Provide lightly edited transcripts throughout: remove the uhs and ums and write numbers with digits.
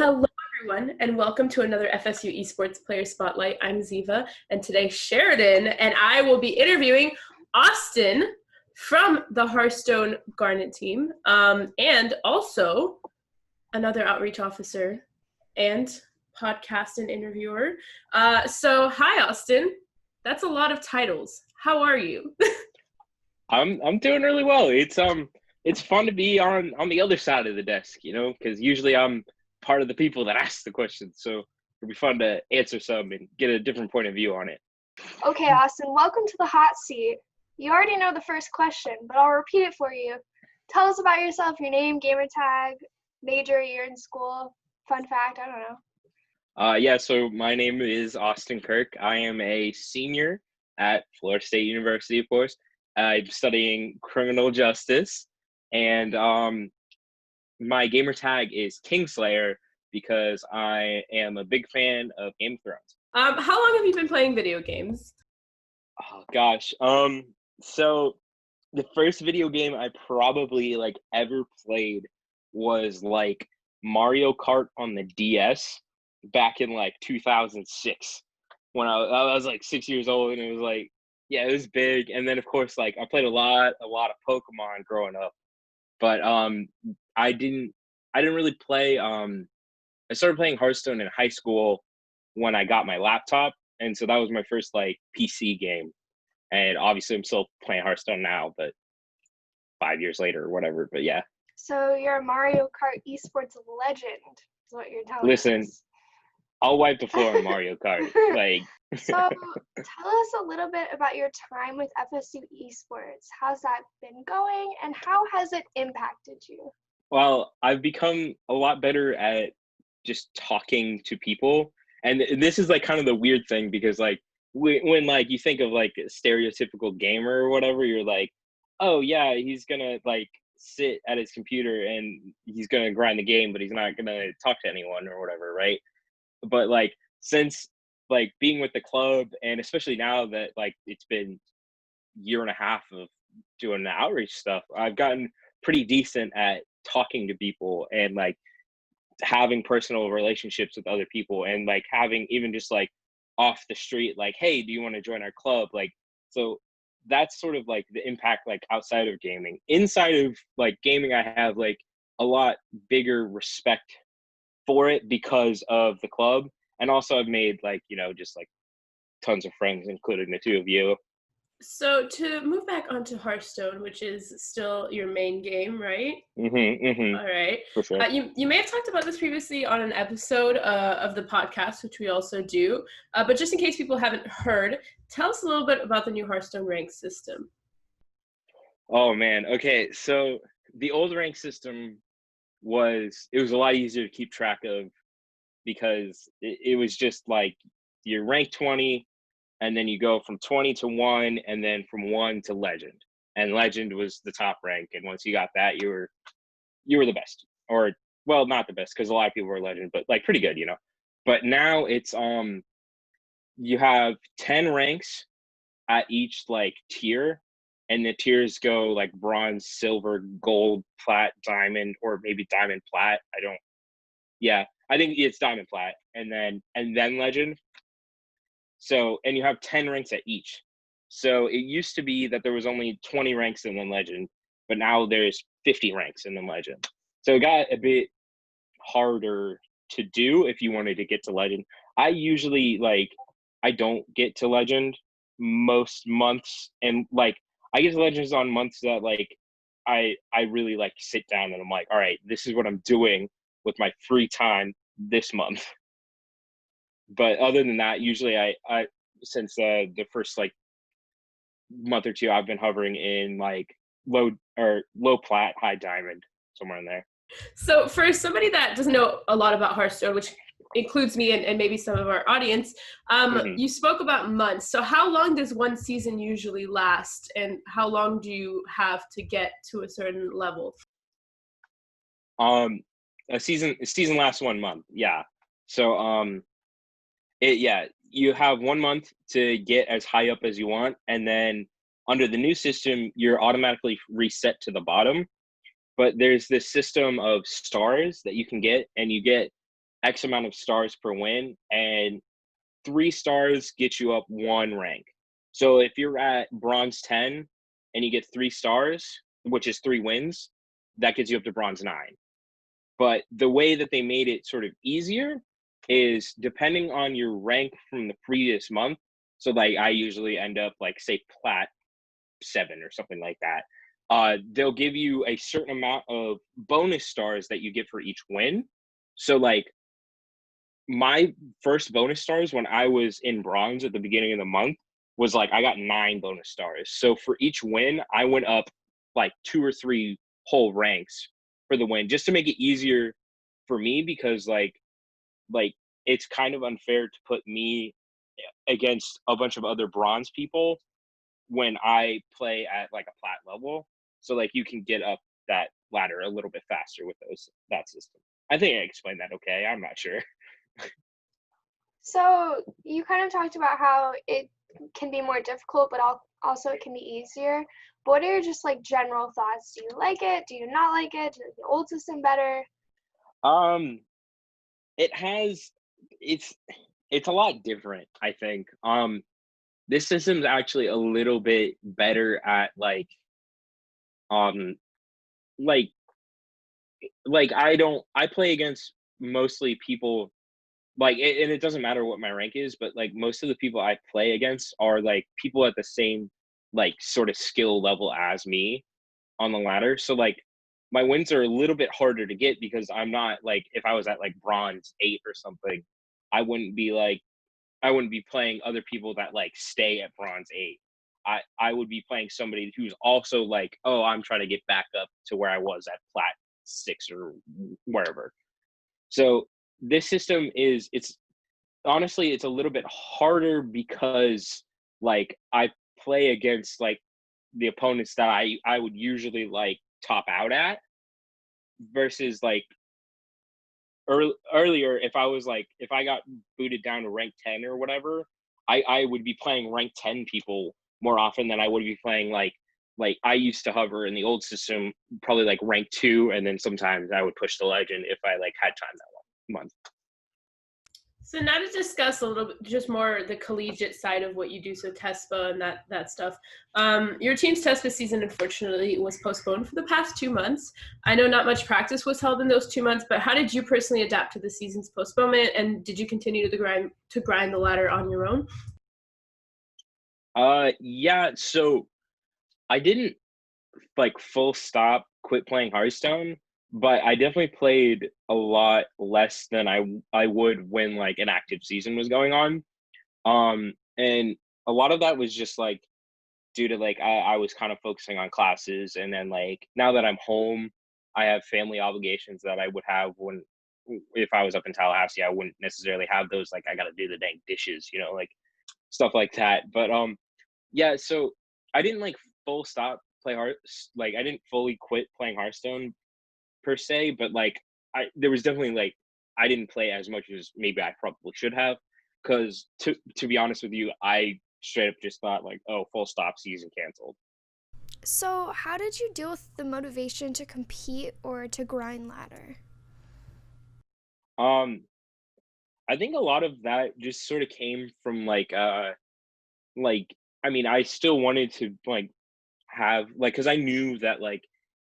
Hello, everyone, and welcome to another FSU Esports Player Spotlight. I'm Ziva, and today Sheridan and I will be interviewing Austin from the Hearthstone Garnet team, and also another outreach officer and podcast and interviewer. So, hi, Austin. That's a lot of titles. How are you? I'm doing really well. It's fun to be on the other side of the desk, because usually I'm part of the people that ask the questions. So it'll be fun to answer some and get a different point of view on it. Okay, Austin, welcome to the hot seat. You already know the first question, but I'll repeat it for you. Tell us about yourself, your name, gamer tag, major, year in school, fun fact, I don't know. So my name is Austin Kirk. I am a senior at Florida State University, of course. I'm studying criminal justice, and my gamer tag is Kingslayer because I am a big fan of Game of Thrones. How long have you been playing video games? Oh gosh. So the first video game I probably ever played was Mario Kart on the DS back in 2006 when I was 6 years old, and it was it was big. And then of course I played a lot of Pokemon growing up, but I didn't really play. I started playing Hearthstone in high school when I got my laptop, and so that was my first PC game. And obviously I'm still playing Hearthstone now, but 5 years later or whatever. But yeah. So you're a Mario Kart esports legend, is what you're telling Listen, us. I'll wipe the floor in Mario Kart. So tell us a little bit about your time with FSU Esports. How's that been going, and how has it impacted you? Well, I've become a lot better at just talking to people. And this is kind of the weird thing, because when you think of a stereotypical gamer or whatever, you're oh yeah, he's gonna sit at his computer and he's gonna grind the game, but he's not gonna talk to anyone or whatever, right? But since being with the club, and especially now that it's been a year and a half of doing the outreach stuff, I've gotten pretty decent at talking to people and having personal relationships with other people, and having even just off the street, hey, do you want to join our club? So that's sort of the impact outside of gaming. Inside of gaming, I have a lot bigger respect for it because of the club. And also I've made just tons of friends, including the two of you. So to move back onto Hearthstone, which is still your main game, right? All right. For sure. You may have talked about this previously on an episode of the podcast, which we also do. But just in case people haven't heard, tell us a little bit about the new Hearthstone rank system. Oh man. Okay. So the old rank system was a lot easier to keep track of, because it was just you're rank 20, and then you go from 20 to 1, and then from 1 to legend. And legend was the top rank, and once you got that, you were the best. Or, well, not the best, because a lot of people were legend, but pretty good, But now it's you have 10 ranks at each tier, and the tiers go bronze, silver, gold, plat, diamond, or maybe diamond plat. I think it's diamond plat, and then legend. So, and you have 10 ranks at each. So it used to be that there was only 20 ranks in the legend, but now there's 50 ranks in the legend. So it got a bit harder to do if you wanted to get to legend. I usually I don't get to legend most months, and I get to legends on months that I really sit down and I'm all right, this is what I'm doing with my free time this month. But other than that, usually I since the first month or two, I've been hovering in low plat, high diamond, somewhere in there. So for somebody that doesn't know a lot about Hearthstone, which includes me and maybe some of our audience, you spoke about months. So how long does one season usually last, and how long do you have to get to a certain level? A season lasts 1 month. Yeah. So you have 1 month to get as high up as you want, and then under the new system, you're automatically reset to the bottom. But there's this system of stars that you can get, and you get X amount of stars per win, and 3 stars get you up 1 rank. So if you're at bronze 10 and you get 3 stars, which is 3 wins, that gets you up to bronze 9. But the way that they made it sort of easier is depending on your rank from the previous month. So like I usually end up like say plat 7 or something like that. They'll give you a certain amount of bonus stars that you get for each win. So like my first bonus stars when I was in bronze at the beginning of the month was like I got 9 bonus stars. So for each win, I went up like 2 or 3 whole ranks for the win, just to make it easier for me, because like it's kind of unfair to put me against a bunch of other bronze people when I play at like a plat level. So like you can get up that ladder a little bit faster with that system. I think I explained that okay. I'm not sure. So you kind of talked about how it can be more difficult, but also it can be easier. But what are your just like general thoughts? Do you like it? Do you not like it? Do you like the old system better? It's a lot different, I think. This system's actually a little bit better at like like I play against mostly people like and it doesn't matter what my rank is, but like most of the people I play against are like people at the same like sort of skill level as me on the ladder. So like my wins are a little bit harder to get because I'm not like, if I was at like bronze 8 or something, I wouldn't be playing other people that like stay at bronze 8. I would be playing somebody who's also like, oh, I'm trying to get back up to where I was at plat 6 or wherever. So this system it's honestly, it's a little bit harder because like I play against like the opponents that I would usually like top out at, versus like earlier if I got booted down to rank 10 or whatever, I would be playing rank 10 people more often than I would be playing like I used to hover in the old system probably like rank 2, and then sometimes I would push the legend if I like had time that month. So now to discuss a little bit just more the collegiate side of what you do, so Tespa and that stuff. Your team's Tespa season, unfortunately, was postponed for the past 2 months. I know not much practice was held in those 2 months, but how did you personally adapt to the season's postponement, and did you continue to grind the ladder on your own? Yeah, so I didn't like full stop quit playing Hearthstone, but I definitely played a lot less than I would when like an active season was going on. And a lot of that was just like due to like I was kind of focusing on classes, and then like now that I'm home, I have family obligations that I would have when if I was up in Tallahassee, I wouldn't necessarily have those. Like I got to do the dang dishes, like stuff like that. But yeah, so I didn't like full stop play like I didn't fully quit playing Hearthstone per se, but like there was definitely like I didn't play as much as maybe I probably should have, because to be honest with you, I straight up just thought like, oh, full stop, season canceled. So how did you deal with the motivation to compete or to grind ladder? I think a lot of that just sort of came from like I mean, I still wanted to like have like, because I knew that like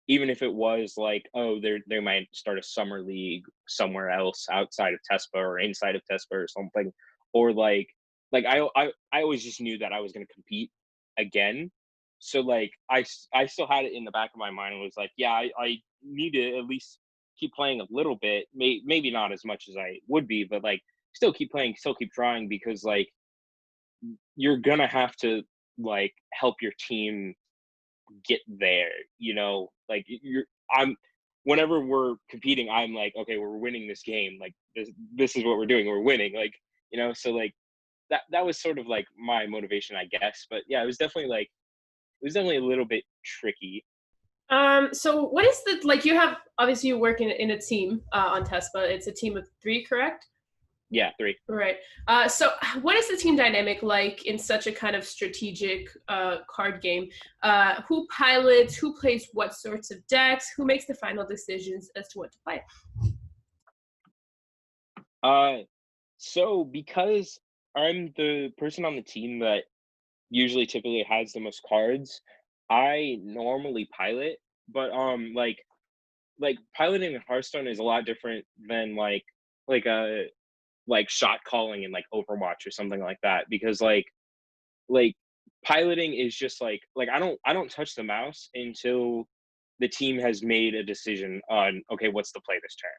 even if it was like, oh, they might start a summer league somewhere else outside of Tespa or inside of Tespa or something, or like I always just knew that I was going to compete again. So like I still had it in the back of my mind. It was like, yeah, I need to at least keep playing a little bit, maybe not as much as I would be, but like still keep playing, still keep trying, because like you're gonna have to like help your team get there, like I'm whenever we're competing, I'm like, okay, we're winning this game, like this is what we're doing, we're winning, like, so like that was sort of like my motivation, I guess. But yeah, it was definitely a little bit tricky. So what is the, like, you have, obviously you work in a team on Tespa. It's a team of 3, correct? Yeah, 3. Right. So what is the team dynamic like in such a kind of strategic card game? Who pilots, who plays what sorts of decks, who makes the final decisions as to what to play? So because I'm the person on the team that usually typically has the most cards, I normally pilot, but like piloting in Hearthstone is a lot different than like a like shot calling in like Overwatch or something like that because like piloting is just like I don't touch the mouse until the team has made a decision on okay what's the play this turn.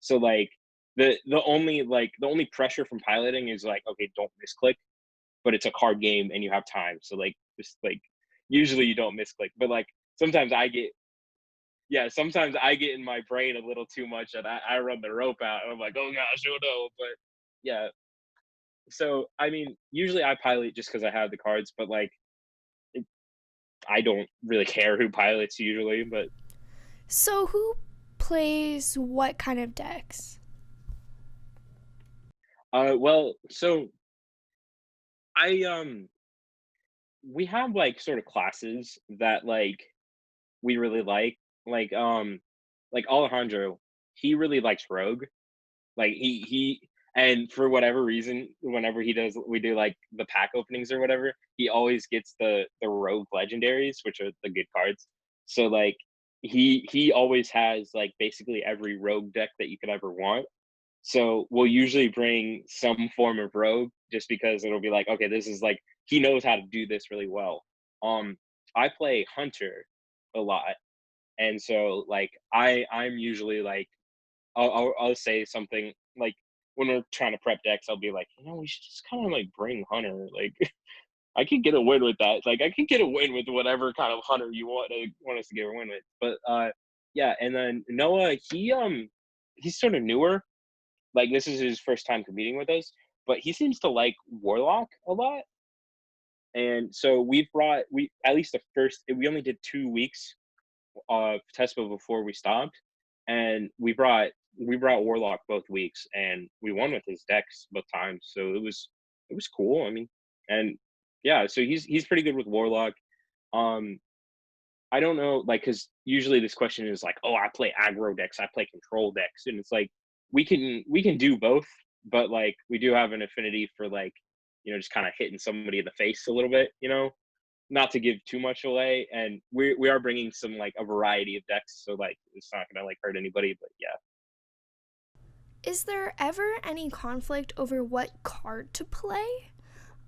So like the only pressure from piloting is like okay don't misclick, but it's a card game and you have time. So like just like usually you don't misclick, but like sometimes I get sometimes I get in my brain a little too much and I run the rope out and I'm like oh gosh oh no, but yeah. So I mean usually I pilot just because I have the cards, but like it, I don't really care who pilots usually, but So who plays what kind of decks? well so I we have like sort of classes that like we really like like Alejandro, he really likes Rogue. Like he and for whatever reason, whenever we do like the pack openings or whatever, he always gets the Rogue legendaries, which are the good cards. So like he always has like basically every Rogue deck that you could ever want. So we'll usually bring some form of Rogue just because it'll be like, okay, this is like he knows how to do this really well. I play Hunter a lot, and so like I'm usually like I'll say something like when we're trying to prep decks, I'll be like, we should just kind of like bring Hunter. Like I could get a win with that. Like I could get a win with whatever kind of Hunter you want us to get a win with. But yeah, and then Noah, he's sort of newer. Like this is his first time competing with us, but he seems to like Warlock a lot. And so we at least we only did 2 weeks of Tespa before we stopped, and we brought Warlock both weeks, and we won with his decks both times. So it was cool. I mean, and yeah, so he's pretty good with Warlock. Um, I don't know, like, because usually this question is like, oh, I play aggro decks, I play control decks, and it's like we can do both, but like we do have an affinity for like just kind of hitting somebody in the face a little bit, not to give too much away, and we are bringing some like a variety of decks, so like it's not gonna like hurt anybody, but yeah. Is there ever any conflict over what card to play?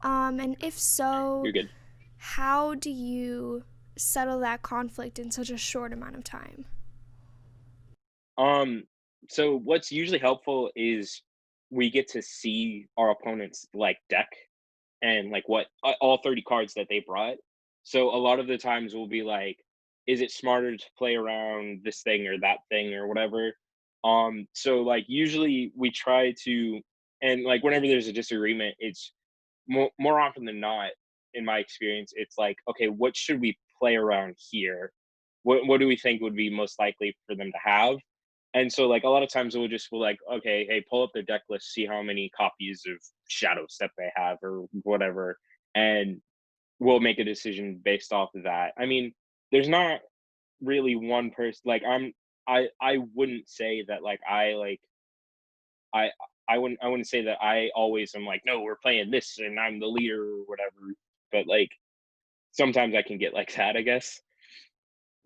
And if so, You're good. how do you settle that conflict in such a short amount of time? So what's usually helpful is we get to see our opponent's like deck and like what all 30 cards that they brought. So a lot of the times we'll be like, is it smarter to play around this thing or that thing or whatever? So like usually we try to, and like whenever there's a disagreement, it's more often than not, in my experience, it's like, okay, what should we play around here? What do we think would be most likely for them to have? And so like a lot of times we'll just be like, okay, hey, pull up their deck list, see how many copies of Shadow Step they have or whatever, and we'll make a decision based off of that. I mean, there's not really one person like I wouldn't say that like I I wouldn't say that I always am like, no, we're playing this and I'm the leader or whatever. But like sometimes I can get like that, I guess.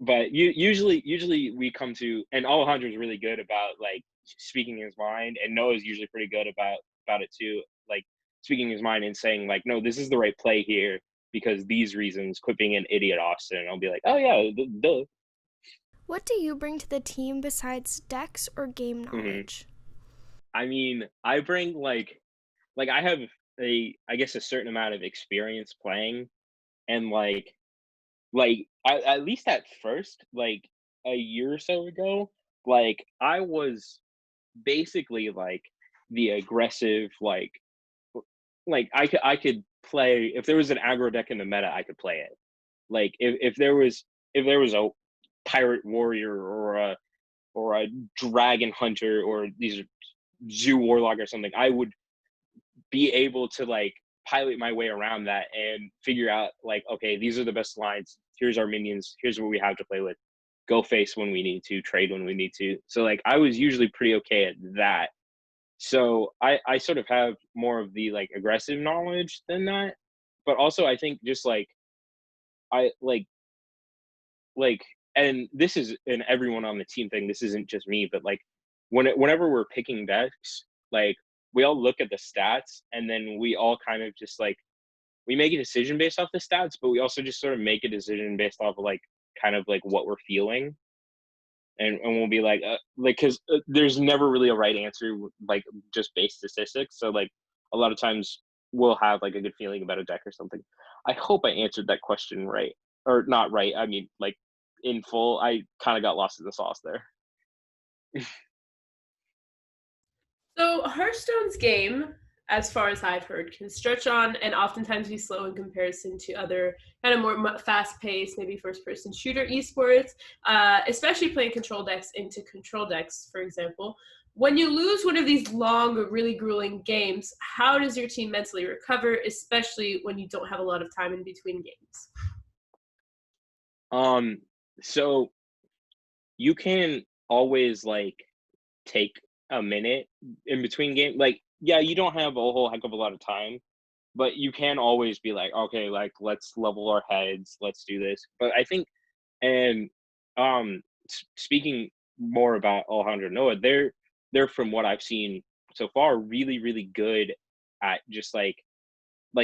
But usually we come to, and Alejandro's really good about like speaking his mind, and Noah's usually pretty good about it too, like speaking his mind and saying like, no, this is the right play here because these reasons. Quit being an idiot, Austin. And I'll be like, oh yeah, duh. What do you bring to the team besides decks or game Mhm. knowledge? I mean, I bring like I have I guess a certain amount of experience playing, and like at least at first, like a year or so ago, like I was basically like the aggressive like I could play if there was an aggro deck in the meta, I could play it. Like if there was a pirate warrior or a dragon hunter or these zoo warlock or something, I would be able to like pilot my way around that and figure out like, okay, these are the best lines. Here's our minions. Here's what we have to play with. Go face when we need to, trade when we need to. So like I was usually pretty okay at that. So I sort of have more of the like aggressive knowledge than that. But also I think just like I like and this is and everyone on the team thing, this isn't just me, but like whenever we're picking decks, like we all look at the stats and then we all kind of just like we make a decision based off the stats, but we also just sort of make a decision based off of like kind of like what we're feeling. And we'll be like because there's never really a right answer, like just base statistics. So like a lot of times we'll have like a good feeling about a deck or something. I hope I answered that question right, or not right. I mean, like in full. I kind of got lost in the sauce there. So Hearthstone's game, as far as I've heard, can stretch on and oftentimes be slow in comparison to other kind of more fast-paced, maybe first-person shooter esports, especially playing control decks into control decks, for example. When you lose one of these long, really grueling games, how does your team mentally recover, especially when you don't have a lot of time in between games? So you can always like take a minute in between game. Like, yeah, you don't have a whole heck of a lot of time, but you can always be like, okay, like let's level our heads, let's do this. But I think, and speaking more about Alejandro Noah, they're from what I've seen so far, really, really good at just like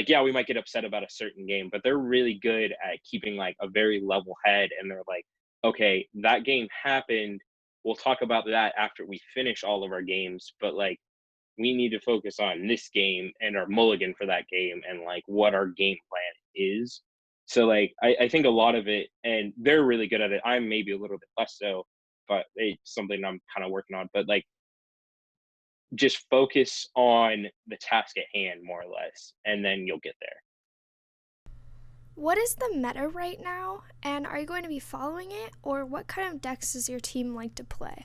yeah, we might get upset about a certain game, but they're really good at keeping like a very level head, and they're like, okay, that game happened. We'll talk about that after we finish all of our games, but like we need to focus on this game and our mulligan for that game and like what our game plan is. So like I think a lot of it, and they're really good at it. I'm maybe a little bit less so, but it's something I'm kind of working on. But like just focus on the task at hand more or less, and then you'll get there. What is the meta right now, and are you going to be following it, or what kind of decks does your team like to play?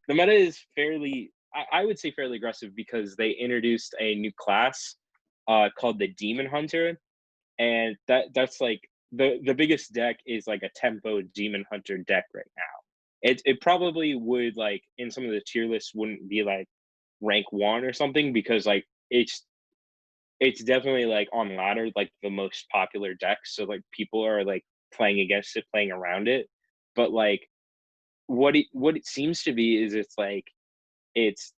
The meta is fairly, I would say fairly aggressive, because they introduced a new class called the Demon Hunter, and that's like the biggest deck is like a tempo Demon Hunter deck right now. It probably would, like, in some of the tier lists wouldn't be like rank 1 or something, because like it's definitely like on ladder like the most popular deck, so like people are like playing against it, playing around it. But like what it seems to be is it's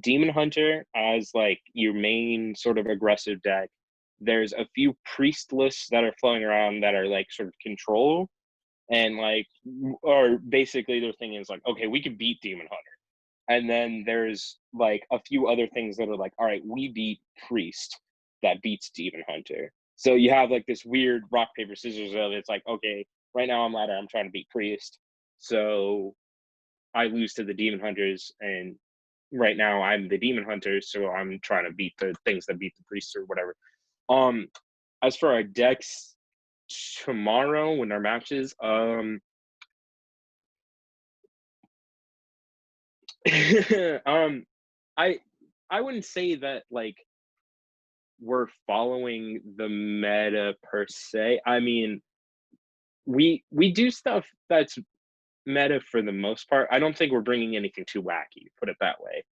Demon Hunter as like your main sort of aggressive deck. There's a few priest lists that are flowing around that are like sort of control, and like, or basically their thing is like, okay, we can beat Demon Hunter. And then there's like a few other things that are like, all right, we beat priest that beats Demon Hunter. So you have like this weird rock paper scissors of it's like, okay, right now I'm ladder, I'm trying to beat priest, so I lose to the Demon Hunters, and right now I'm the Demon Hunter, so I'm trying to beat the things that beat the priests or whatever. As for our decks tomorrow when our matches, I wouldn't say that like we're following the meta per se. I mean, we do stuff that's meta for the most part. I don't think we're bringing anything too wacky, put it that way.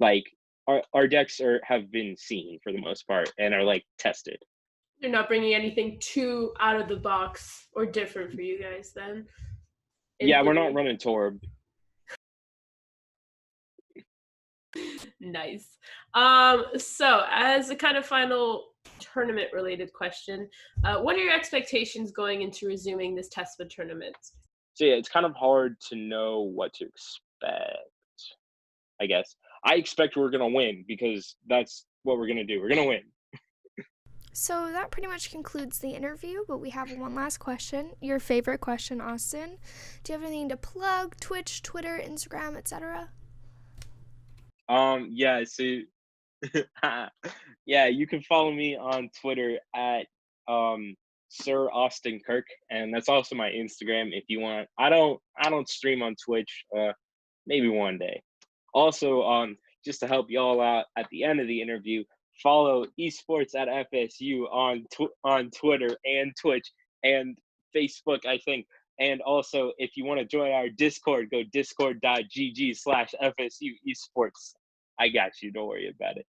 Like our decks have been seen for the most part and are like tested. You're not bringing anything too out of the box or different for you guys then? Yeah, we're not running Torb. Nice. So as a kind of final tournament related question, what are your expectations going into resuming this Tespa tournament? So yeah, it's kind of hard to know what to expect, I guess. I expect we're going to win, because that's what we're going to do. We're going to win. So that pretty much concludes the interview, but we have one last question. Your favorite question, Austin. Do you have anything to plug? Twitch, Twitter, Instagram, etc.? Yeah, so yeah, you can follow me on Twitter at Sir Austin Kirk, and that's also my Instagram if you want. I don't stream on Twitch, maybe one day. Also, just to help y'all out at the end of the interview, follow esports at FSU on Twitter and Twitch and Facebook, I think. And also, if you want to join our Discord, go discord.gg/FSU Esports. I got you. Don't worry about it.